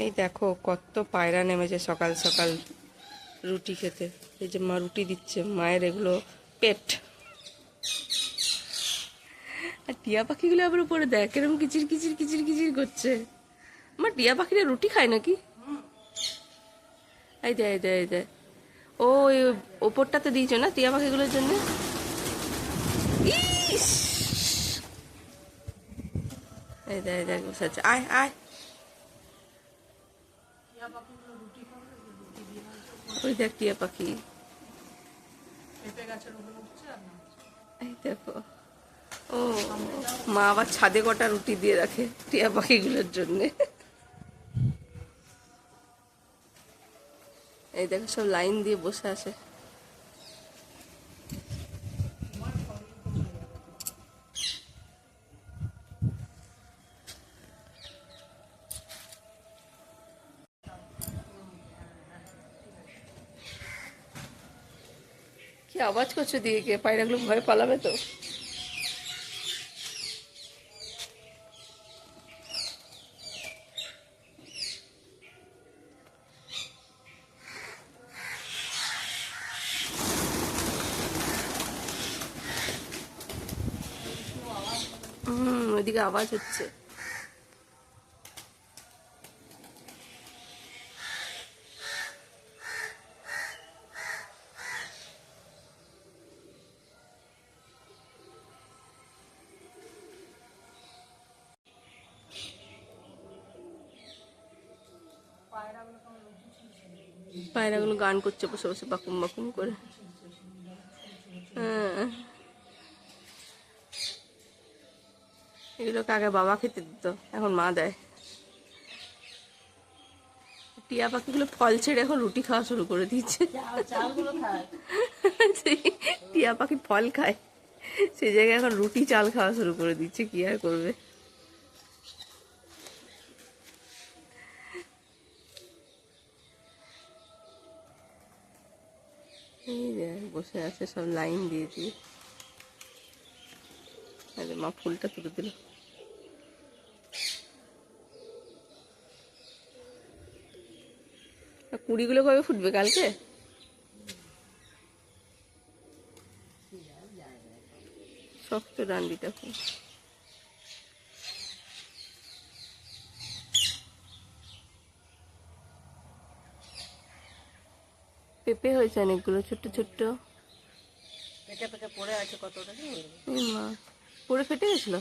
এই দেখো কত পায়রা নেমেছে সকাল সকাল রুটি খেতে। এই যে মা রুটি দিচ্ছে, মায়ের এগুলো পেট। আর টিয়া পাখিগুলো আবার উপরে দেখ এরকম কিচির কিচির কিচির কিচির করছে। আমার টিয়া পাখিরা রুটি খায় নাকি? এই দে এই দে এই দে, ও ওই ওপরটাতে দিয়েছো না টিয়া পাখিগুলোর জন্য। ইস, এই দে এই দেখ বসে আছে, আয় আয়। ওই দেখ টিয়া পাখি, এই দেখো। ও মা আবার ছাদে কটা রুটি দিয়ে রাখে টিয়া পাখিগুলোর জন্যে। এই দেখো সব লাইন দিয়ে বসে আছে। কি আওয়াজ করছো দিকে? পায়রাগুলো ভয় পালাবে তো। ওইদিকে আওয়াজ হচ্ছে। পায়রাগুলো গান করছে বসে বসে বাকুম বাকুম করে। হ্যাঁ, এগুলোকে আগে বাবা খেতে দিত, এখন মা দেয়। টিয়া পাখিগুলো ফল ছেড়ে এখন রুটি খাওয়া শুরু করে দিয়েছে। সেই টিয়া পাখি ফল খায়, সেই জায়গায় এখন রুটি চাল খাওয়া শুরু করে দিচ্ছে, কি আর করবে। এই যে বসে আছে সব লাইন দিয়ে দিয়ে। আরে মা ফুলটা তুলে দিল। কুড়িগুলো কবে ফুটবে? কালকে? শক্ত ডান্ডিটা ফুল। পেঁপে হয়েছে অনেকগুলো ছোট্ট ছোট্ট। পেটে পেটে পড়ে আছে কতটা। এই মা, পড়ে ফেটে গেছিল।